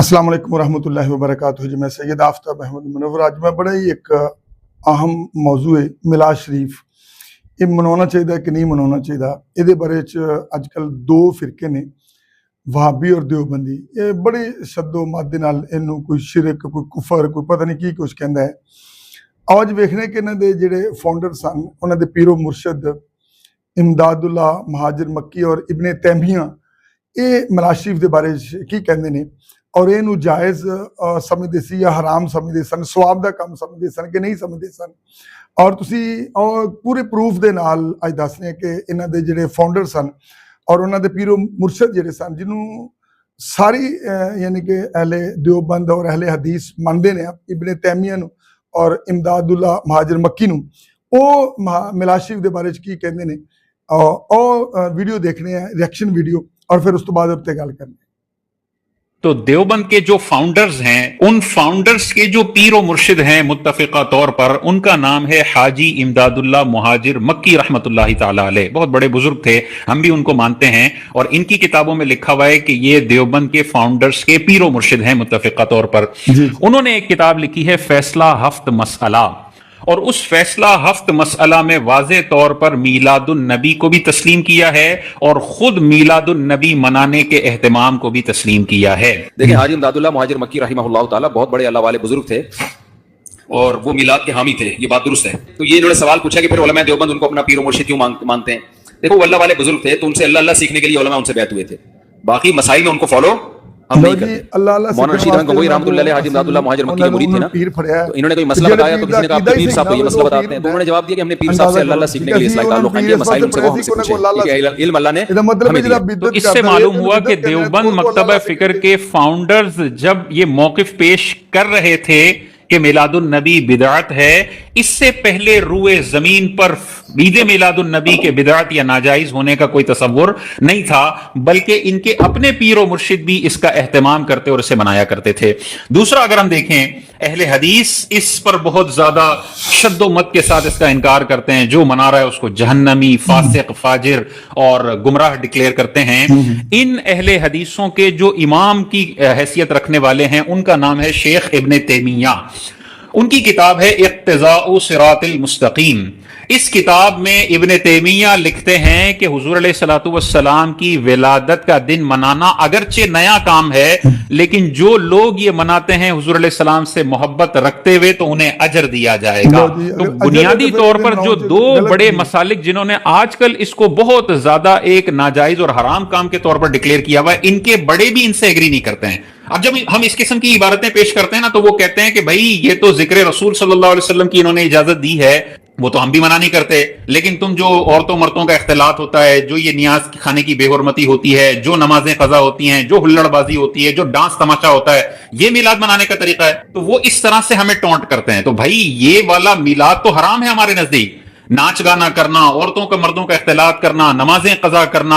السلام علیکم ورحمۃ اللہ وبرکاتہ جی، میں سید آفتاب احمد منور۔ آج میں بڑا ہی ایک اہم موضوع ہے میلاد شریف، یہ منانا چاہیے کہ نہیں منانا چاہیے، یہ بارے اج کل دو فرقے نے، وہابی اور دیوبندی۔ یہ بڑی شد و مد نال اینوں کوئی شرک، کوئی کفر، کوئی پتہ نہیں کی کچھ کہندا ہے۔ آج ویکھنے کہ انہاں دے جڑے فاؤنڈر سن، انہاں دے پیر و مرشد امداد اللہ مہاجر مکی اور ابن تیمیہ، یہ میلاد شریف دے بارے کی کہندے نے، اور یہ جائز سمجھتے سی یا حرام سمجھتے سن، سواب دا کام سمجھتے سن کہ نہیں سمجھتے سن۔ اور تسی پورے پروف دے نال اج دس رہے کہ انہاں دے جڑے فاؤنڈر سن اور انہاں دے پیر و مرشد جڑے سن، جنہوں ساری یعنی کہ اہل دیوبند اور اہل حدیث مانتے ہیں، ابن تیمیہ نو اور امداد اللہ مہاجر مکی نو، وہ میلاد شریف دے بارے کی کہندے نے، اور ویڈیو دیکھنے ہیں، ریئیکشن ویڈیو، اور پھر اس تو بعد اب تے گل کرنے۔ تو دیوبند کے جو فاؤنڈرز ہیں، ان فاؤنڈرز کے جو پیر و مرشد ہیں متفقہ طور پر، ان کا نام ہے حاجی امداد اللہ مہاجر مکی رحمۃ اللہ تعالی علیہ۔ بہت بڑے بزرگ تھے، ہم بھی ان کو مانتے ہیں، اور ان کی کتابوں میں لکھا ہوا ہے کہ یہ دیوبند کے فاؤنڈرز کے پیر و مرشد ہیں متفقہ طور پر۔ انہوں نے ایک کتاب لکھی ہے فیصلہ ہفت مسئلہ، اور اس فیصلہ ہفت مسئلہ میں واضح طور پر میلاد النبی کو بھی تسلیم کیا ہے، اور خود میلاد النبی منانے کے اہتمام کو بھی تسلیم کیا ہے۔ دیکھیں، حاجی امداد اللہ مہاجر مکی رحمہ اللہ تعالیٰ بہت بڑے اللہ والے بزرگ تھے اور وہ میلاد کے حامی تھے، یہ بات درست ہے۔ تو یہ انہوں نے سوال پوچھا کہ پھر علماء دیوبند ان کو اپنا پیر و مرشد کیوں مانتے ہیں؟ دیکھو، وہ اللہ والے بزرگ تھے تو ان سے اللہ سیکھنے کے لیے علماء ان سے بیعت ہوئے تھے، باقی مسائل میں ان کو فالو ہم نہیں کرتے۔ مولانا رشید احمد گنگوئی رحمۃ اللہ علیہ حاجی امداد اللہ مہاجر مکی کے مرید تھے نا، تو انہوں نے کوئی مسئلہ بتایا تو کسی نے کہا پیر صاحب تو یہ مسئلہ بتاتے ہیں، تو انہوں نے جواب دیا کہ ہم نے پیر صاحب سے اللہ سیکھنے کے لیے اصلاح تعلق قائم کیا، مسائل ان سے وہ ہم سے پوچھے، علم اللہ نے ہمیں دیا۔ تو اس سے معلوم ہوا کہ دیوبند مکتبہ فکر کے فاؤنڈرز جب یہ موقف پیش کر رہے تھے کہ میلاد النبی بدعت ہے، اس سے پہلے روئے زمین پر عید میلاد النبی کے بدعت یا ناجائز ہونے کا کوئی تصور نہیں تھا، بلکہ ان کے اپنے پیر و مرشد بھی اس کا اہتمام کرتے اور اسے منایا کرتے تھے۔ دوسرا، اگر ہم دیکھیں، اہل حدیث اس پر بہت زیادہ شد و مت کے ساتھ اس کا انکار کرتے ہیں، جو منا رہا ہے اس کو جہنمی، فاسق، فاجر اور گمراہ ڈکلیئر کرتے ہیں۔ ان اہل حدیثوں کے جو امام کی حیثیت رکھنے والے ہیں، ان کا نام ہے شیخ ابن تیمیہ۔ ان کی کتاب ہے اقتضاء صراط المستقیم۔ اس کتاب میں ابن تیمیہ لکھتے ہیں کہ حضور علیہ الصلوۃ والسلام کی ولادت کا دن منانا اگرچہ نیا کام ہے، لیکن جو لوگ یہ مناتے ہیں حضور علیہ السلام سے محبت رکھتے ہوئے، تو انہیں اجر دیا جائے گا۔ تو بنیادی طور پر جو دو بڑے مسالک جنہوں نے آج کل اس کو بہت زیادہ ایک ناجائز اور حرام کام کے طور پر ڈکلیئر کیا ہوا ہے، ان کے بڑے بھی ان سے ایگری نہیں کرتے ہیں۔ اب جب ہم اس قسم کی عبارتیں پیش کرتے ہیں نا، تو وہ کہتے ہیں کہ بھائی یہ تو ذکر رسول صلی اللہ علیہ وسلم کی انہوں نے اجازت دی ہے، وہ تو ہم بھی منع نہیں کرتے، لیکن تم جو عورتوں مردوں کا اختلاط ہوتا ہے، جو یہ نیاز کھانے کی بے حرمتی ہوتی ہے، جو نمازیں قضا ہوتی ہیں، جو ہلڑ بازی ہوتی ہے، جو ڈانس تماشا ہوتا ہے، یہ میلاد منانے کا طریقہ ہے، تو وہ اس طرح سے ہمیں ٹونٹ کرتے ہیں۔ تو بھائی یہ والا میلاد تو حرام ہے ہمارے نزدیک، ناچ گانا کرنا، عورتوں کا مردوں کا اختلاط کرنا، نمازیں قضا کرنا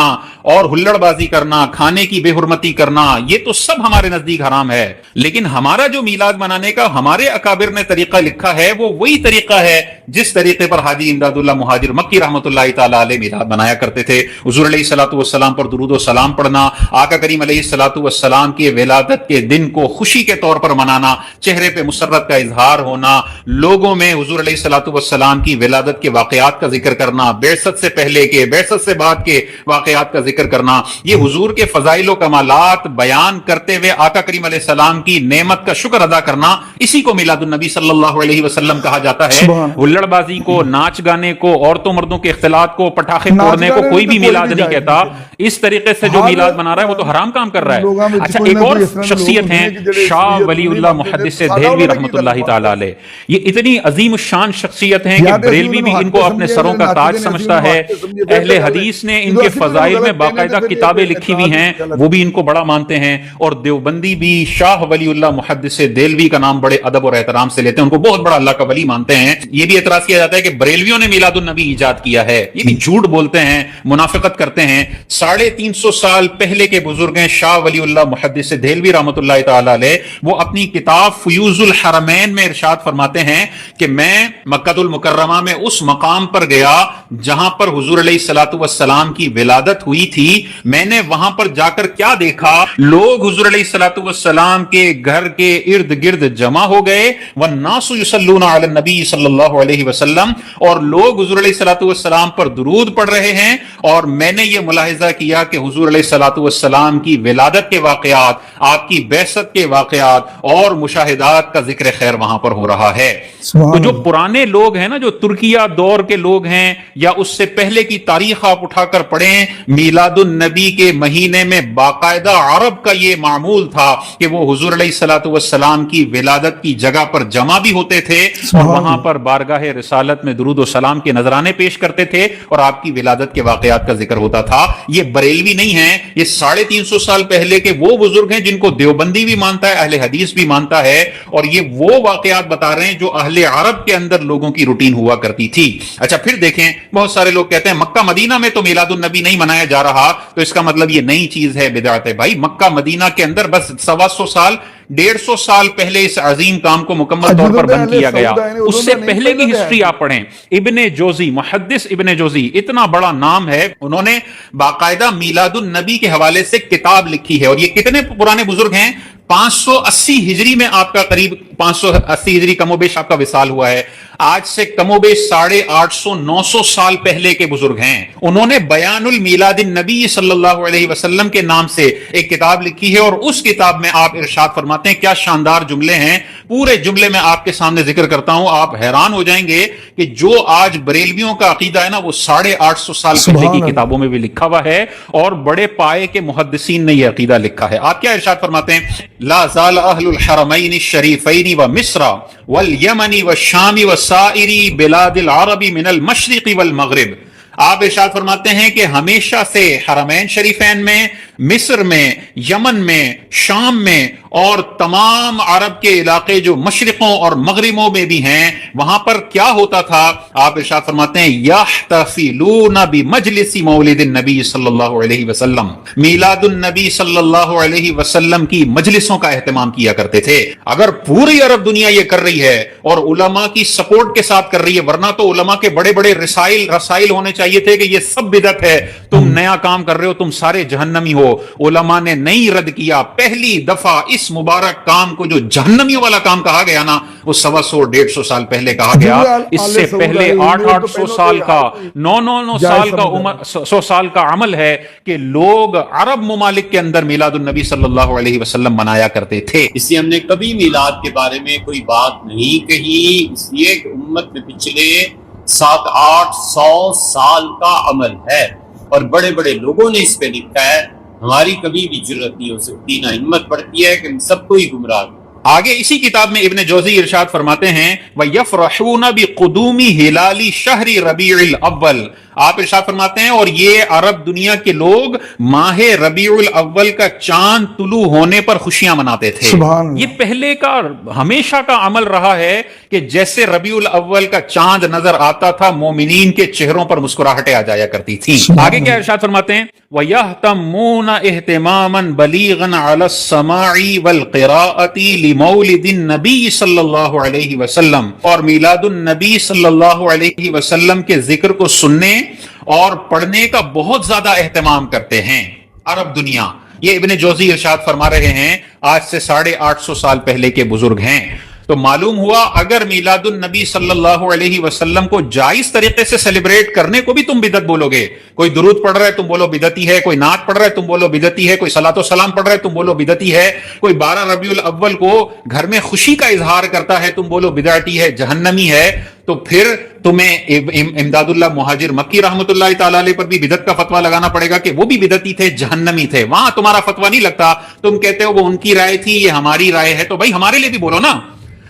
اور ہلڑ بازی کرنا، کھانے کی بے حرمتی کرنا، یہ تو سب ہمارے نزدیک حرام ہے۔ لیکن ہمارا جو میلاد منانے کا ہمارے اکابر نے طریقہ لکھا ہے، وہ وہی طریقہ ہے جس طریقے پر حاجی امداد اللہ مہاجر مکی رحمۃ اللہ تعالی علیہ میلاد منایا کرتے تھے۔ حضور علیہ الصلوۃ والسلام پر درود و سلام پڑھنا، آقا کریم علیہ الصلوۃ والسلام کے ولادت کے دن کو خوشی کے طور پر منانا، چہرے پہ مسرت کا اظہار ہونا، لوگوں میں حضور علیہ الصلوۃ والسلام کی ولادت کے واقعات کا ذکر کرنا، بعثت سے پہلے کے، بعثت سے بعد کے واقعات کا ذکر کرنا، یہ حضور کے فضائل و کمالات بیان کرتے ہوئے آقا کریم علیہ السلام کی نعمت کا شکر ادا کرنا، اسی کو میلاد النبی صلی اللہ علیہ وسلم کہا جاتا ہے۔ ہلڑ بازی کو، ناچ گانے کو، عورتوں مردوں کے اختلاط کو، پٹاخے پھوڑنے کو کوئی بھی میلاد نہیں کہتا۔ اس طریقے سے جو میلاد منا رہا ہے وہ تو حرام کام کر رہا ہے۔ اچھا، ایک اور شخصیت ہیں شاہ ولی اللہ محدث دہلوی رحمۃ اللہ تعالی علیہ۔ یہ اتنی عظیم الشان شخصیت ہیں کہ بریلوی بھی ان کو اپنے سروں کا تاج سمجھتا ہے، اہل حدیث نے ان کے فضائل میں باقاعدہ کتابیں لکھی ہوئی ہیں، وہ بھی ان کو بڑا مانتے ہیں، اور دیوبندی بھی شاہ ولی اللہ محدث دہلوی کا نام بڑے ادب اور احترام سے لیتے ہیں، ان کو بہت بڑا اللہ کا ولی مانتے ہیں۔ یہ بھی اعتراض کیا جاتا ہے کہ بریلویوں نے میلاد النبی ایجاد کیا ہے، یہ بھی جھوٹ بولتے ہیں، منافقت کرتے ہیں۔ 350 سال پہلے کے بزرگ ہیں شاہ ولی اللہ محدث دہلوی رحمۃ اللہ تعالی علیہ، وہ اپنی کتاب فیوز الحرمین میں ارشاد فرماتے ہیں کہ میں مکہ المکرمہ میں اس مقام پر گیا جہاں پر حضور علیہ الصلوۃ والسلام کی ولادت ہوئی تھی. میں نے وہاں پر جا کر کیا دیکھا، لوگ حضور علیہ الصلوۃ والسلام کے گھر کے ارد گرد جمع ہو گئے، والناس یصلون علی النبی صلی اللہ علیہ وسلم، اور لوگ حضور علیہ الصلوۃ والسلام پر درود پڑھ رہے ہیں. اور میں نے یہ ملاحظہ کیا کہ حضور علیہ الصلوۃ والسلام کی ولادت کے واقعات، آپ کی بعثت کے واقعات اور مشاہدات کا ذکر خیر وہاں پر ہو رہا ہے. تو جو پرانے لوگ ہیں نا، جو ترکیہ دور کے لوگ ہیں یا اس سے پہلے کی تاریخ آپ اٹھا کر پڑھیں، میلاد النبی کے مہینے میں باقاعدہ عرب کا یہ معمول تھا کہ وہ حضور علیہ الصلوۃ والسلام کی ولادت کی جگہ پر جمع بھی ہوتے تھے اور وہاں پر بارگاہ رسالت میں درود و سلام کے نذرانے پیش کرتے تھے اور آپ کی ولادت کے واقعات کا ذکر ہوتا تھا. یہ بریلوی نہیں ہیں، یہ 350 سال پہلے کے وہ بزرگ ہیں جن کو دیوبندی بھی مانتا ہے، اہل حدیث بھی مانتا ہے، اور یہ وہ واقعات بتا رہے ہیں جو اہل عرب کے اندر لوگوں کی روٹین ہوا کرتی تھی. اچھا پھر دیکھیں، بہت سارے لوگ کہتے ہیں مکہ مدینہ میں تو میلاد النبی نہیں منایا جا رہا، تو اس کا مطلب یہ نئی چیز ہے، بدعت ہے. بھائی مکہ مدینہ کے اندر بس 125 سال 150 سال پہلے اس عظیم کام کو مکمل طور پر بند کیا گیا. اس سے پہلے کی ہسٹری آپ پڑھیں، ابن جوزی، محدث ابن جوزی، اتنا بڑا نام ہے، انہوں نے باقاعدہ میلاد النبی کے حوالے سے کتاب لکھی ہے. اور یہ کتنے پرانے بزرگ ہیں؟ 580 ہجری میں آپ کا قریب 580 ہجری کم و بیش آپ کا وصال ہوا ہے. آج سے کم و بیش 850 900 سال پہلے کے بزرگ ہیں. انہوں نے بیان المیلاد النبی صلی اللہ علیہ وسلم کے نام سے ایک کتاب لکھی ہے، اور اس کتاب میں آپ ارشاد فرماتے ہیں، کیا شاندار جملے ہیں. پورے جملے میں آپ کے سامنے ذکر کرتا ہوں، آپ حیران ہو جائیں گے کہ جو آج بریلویوں کا عقیدہ ہے نا، وہ 850 سال پہلے کی کتابوں میں بھی لکھا ہوا ہے، اور بڑے پائے کے محدثین نے یہ عقیدہ لکھا ہے. آپ کیا ارشاد فرماتے ہیں؟ لا زال اہل الحرمین الشریفین ومصر والیمن والشام وسائر بلاد العرب من المشرق والمغرب. آپ ارشاد فرماتے ہیں کہ ہمیشہ سے حرمین شریفین میں، مصر میں، یمن میں، شام میں اور تمام عرب کے علاقے جو مشرقوں اور مغربوں میں بھی ہیں، وہاں پر کیا ہوتا تھا؟ آپ ارشاد فرماتے ہیں یحتفلون بمجلس مولد النبی صلی اللہ علیہ وسلم، میلاد النبی صلی اللہ علیہ وسلم کی مجلسوں کا اہتمام کیا کرتے تھے. اگر پوری عرب دنیا یہ کر رہی ہے اور علماء کی سپورٹ کے ساتھ کر رہی ہے، ورنہ تو علماء کے بڑے بڑے رسائل ہونے چاہیے تھے کہ یہ سب بدعت ہے، تم نیا کام کر رہے ہو، تم سارے جہنمی ہو. علماء نے نہیں رد کیا. پہلی دفعہ اس مبارک کام کو جو جہنمیوں والا کام کہا گیا نا، وہ 125 سال پہلے کہا گیا. اس سے پہلے 800 سال کا 900 سال کا عمر 100 سال کا عمل ہے کہ لوگ عرب ممالک کے اندر میلاد النبی صلی اللہ علیہ وسلم منایا کرتے تھے. اس لیے ہم نے کبھی میلاد کے بارے میں کوئی بات نہیں کہی، اس لیے کہ امت میں پچھلے 700-800 سال کا عمل ہے اور بڑے بڑے لوگوں نے اس پہ لکھا ہے. ہماری کبھی بھی جرت نہیں ہو سکتی، نہ ہمت پڑتی ہے کہ ہم سب کو ہی گمراہ. آگے اسی کتاب میں ابن جوزی ارشاد فرماتے ہیں وَيَفْرَحُونَ بِقُدُومِ هِلَالِ شَهْرِ رَبِيعِ الْأَوَّلِ. آپ ارشاد فرماتے ہیں اور یہ عرب دنیا کے لوگ ماہ ربیع الاول کا چاند طلوع ہونے پر خوشیاں مناتے تھے. یہ پہلے کا ہمیشہ کا عمل رہا ہے کہ جیسے ربیع الاول کا چاند نظر آتا تھا، مومنین کے چہروں پر مسکراہٹیں آ جایا کرتی تھی. آگے کیا ارشاد فرماتے ہیں وَيَهْتَمُّونَ اهْتِمَامًا بَلِيغًا عَلَى السَّمَاعِ وَالْقِرَاءَةِ لِمَوْلِدِ النَّبِيِّ صلی اللہ علیہ وسلم. اور میلاد النبی صلی اللہ علیہ وسلم کے ذکر کو سننے اور پڑھنے کا بہت زیادہ اہتمام کرتے ہیں عرب دنیا. یہ ابن جوزی ارشاد فرما رہے ہیں، آج سے 850 سال پہلے کے بزرگ ہیں. تو معلوم ہوا اگر میلاد النبی صلی اللہ علیہ وسلم کو جائز طریقے سے سیلیبریٹ کرنے کو بھی تم بدعت بولو گے. کوئی درود پڑھ رہا ہے تم بولو بدعتی ہے، کوئی نعت پڑھ رہا ہے تم بولو بدعتی ہے، کوئی صلاۃ و سلام پڑھ رہا ہے تم بولو بدعتی ہے، کوئی 12 ربیع الاول کو گھر میں خوشی کا اظہار کرتا ہے تم بولو بدعتی ہے، جہنمی ہے. تو پھر تمہیں امداد اللہ مہاجر مکی رحمۃ اللہ تعالی علیہ پر بھی بدعت کا فتویٰ لگانا پڑے گا کہ وہ بھی بدعتی تھے، جہنمی تھے. وہاں تمہارا فتویٰ نہیں لگتا، تم کہتے ہو وہ ان کی رائے تھی، یہ ہماری رائے ہے. تو بھائی ہمارے لیے بھی بولو نا،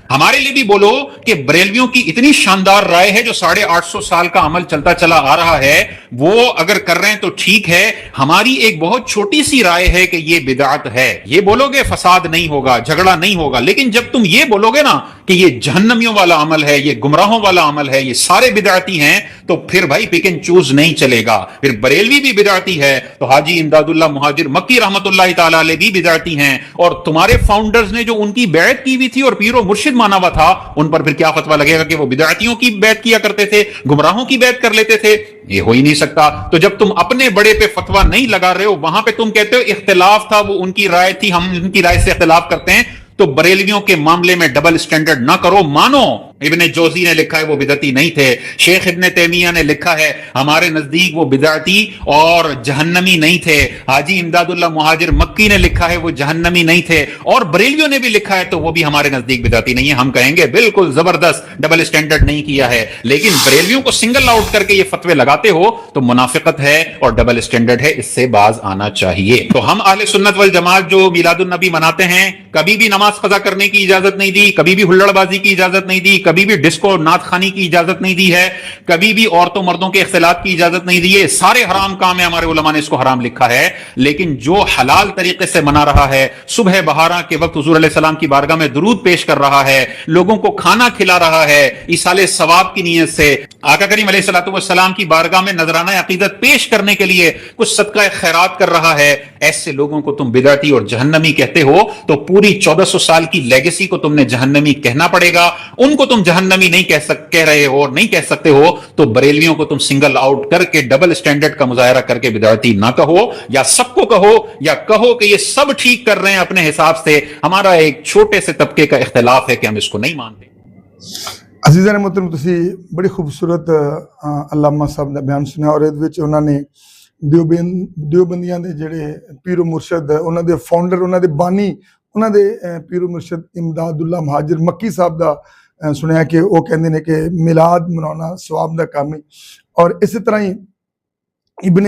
ہمارے لیے بھی بولو کہ بریلویوں کی اتنی شاندار رائے ہے جو 850 سال کا عمل چلتا چلا آ رہا ہے، وہ اگر کر رہے ہیں تو ٹھیک ہے. ہماری ایک بہت چھوٹی سی رائے ہے کہ یہ بدعت ہے. یہ بولو گے فساد نہیں ہوگا، جھگڑا نہیں ہوگا. لیکن جب تم یہ بولو گے نا کہ یہ جہنمیوں والا عمل ہے, یہ گمراہوں والا عمل ہے, یہ سارے بدعتی ہیں, تو پھر بھائی پک اینڈ چوز نہیں چلے گا. پھر بریلوی بھی بدعتی ہے تو حاجی امداد اللہ مہاجر مکی رحمت اللہ تعالی علیہ بھی بدعتی ہیں, اور تمہارے فاؤنڈرز نے جو ان کی بیعت کی ہوئی تھی اور پیر و مرشد مانا ہوا تھا, ان پر پھر کیا فتویٰ لگے گا کہ وہ بدعتیوں کی بیعت کیا کرتے تھے, گمراہوں کی بیعت کر لیتے تھے؟ یہ ہو ہی نہیں سکتا. تو جب تم اپنے بڑے پہ فتویٰ نہیں لگا رہے ہو, وہاں پہ تم کہتے ہو اختلاف تھا, وہ ان کی رائے تھی, ہم ان کی رائے سے اختلاف کرتے ہیں, تو بریلویوں کے معاملے میں ڈبل سٹینڈرڈ نہ کرو, مانو ابن جوزی نے لکھا ہے وہ بدعتی نہیں تھے, شیخ ابن تیمیہ نے لکھا ہے ہمارے نزدیک وہ بدعتی اور جہنمی نہیں تھے, حاجی امداد اللہ مہاجر مکی نے لکھا ہے وہ جہنمی نہیں تھے, اور بریلویوں نے بھی لکھا ہے تو وہ بھی ہمارے نزدیک بدعتی نہیں ہے. ہم کہیں گے بالکل زبردست, ڈبل سٹینڈرڈ نہیں کیا ہے, لیکن بریلویوں کو سنگل آؤٹ کر کے یہ فتوے لگاتے ہو تو منافقت ہے اور ڈبل سٹینڈرڈ ہے, اس سے باز آنا چاہیے. تو ہم اہل سنت والجماعت جو میلاد النبی مناتے ہیں, کبھی بھی نماز قضا کرنے کی اجازت نہیں دی, کبھی بھی ہلڑ بازی کی اجازت نہیں دی, کبھی بھی ڈسکو نعت خوانی کی اجازت نہیں دی ہے, کبھی بھی عورتوں مردوں کے اختلاط کی اجازت نہیں دی ہے. سارے حرام کام ہیں, ہمارے علماء نے اس کو حرام لکھا ہے. لیکن جو حلال طریقے سے منا رہا ہے, صبح بہارا کے وقت حضور علیہ السلام کی بارگاہ میں درود پیش کر رہا ہے, لوگوں کو کھانا کھلا رہا ہے ایصال ثواب کی نیت سے, آقا کریم علیہ الصلوۃ والسلام کی بارگاہ میں نذرانہ عقیدت پیش کرنے کے لیے کچھ صدقہ خیرات کر رہا ہے, ایسے لوگوں کو تم بدعتی اور جہنمی کہتے ہو تو پوری 1400 سال کی لیگیسی کو تم نے جہنمی کہنا پڑے گا. ان کو تم جہنمی نہیں کہہ رہے ہو اور نہیں کہہ سکتے ہو, تو بریلویوں کو تم سنگل آؤٹ کر کے ڈبل سٹینڈرڈ کا مظاہرہ کر کے بدعتی نہ کہو, یا سب کو کہو, یا کہو کہ یہ سب ٹھیک کر رہے ہیں اپنے حساب سے, ہمارا ایک چھوٹے سے طبقے کا اختلاف ہے کہ ہم اس کو نہیں مانتے. عزیزان محترم, تسی بڑی خوبصورت علامہ صاحب دا بیان سنیا, اور اس وچ انہاں نے دیوبندیاں دے جڑے پیر و مرشد, انہاں دے فاؤنڈر, انہاں دے بانی, انہاں دے پیر و مرشد امداد اللہ مہاجر مکی صاحب دا سنیا کہ وہ کہندے نے کہ میلاد منانا ثواب دا کام ہے. اور اسی طرح ہی ابن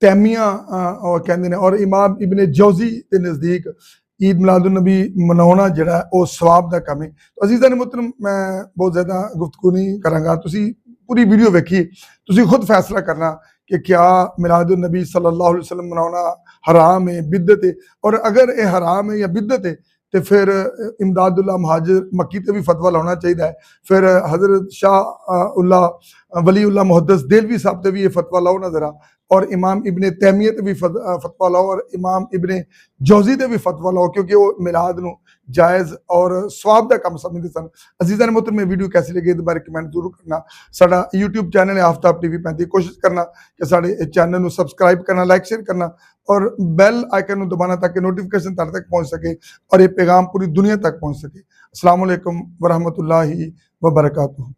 تیمیہ اور کہندے نے, اور امام ابن جوزی دے نزدیک عید میلاد النبی منانا جڑا ہے وہ ثواب دا کام ہے. تو عزیزان محترم, میں بہت زیادہ گفتگو نہیں کراں گا, تسی پوری ویڈیو ویکھی, تسی خود فیصلہ کرنا کہ کیا میلاد النبی صلی اللہ علیہ وسلم منانا حرام ہے, بدعت ہے, اور اگر یہ حرام ہے یا بدعت ہے تو پھر امداد اللہ مہاجر مکی تے بھی فتویٰ لانا چاہیے ہے, پھر حضرت شاہ اللہ ولی اللہ محدث دہلوی صاحب تے بھی یہ فتویٰ لاؤ نا ذرا, اور امام ابن تیمیہ تے بھی فتویٰ لاؤ, اور امام ابن جوزی تے بھی فتویٰ لاؤ, کیونکہ وہ میلاد نو جائز اور ثواب دا کام سمجھتے سن. عزیزان محترم, میں ویڈیو کیسی لگی اس بارے کمنٹ ضرور کرنا. ساڈا یوٹیوب چینل ہے آفتاب TV 35, کوشش کرنا کہ ساڈے چینل نو سبسکرائب کرنا, لائک شیئر کرنا, اور بیل آئیکن نو دبانا تاکہ نوٹیفیکیشن تہاڈے تک پہنچ سکے اور یہ پیغام پوری دنیا تک پہنچ سکے. السلام علیکم ورحمۃ اللہ وبرکاتہ.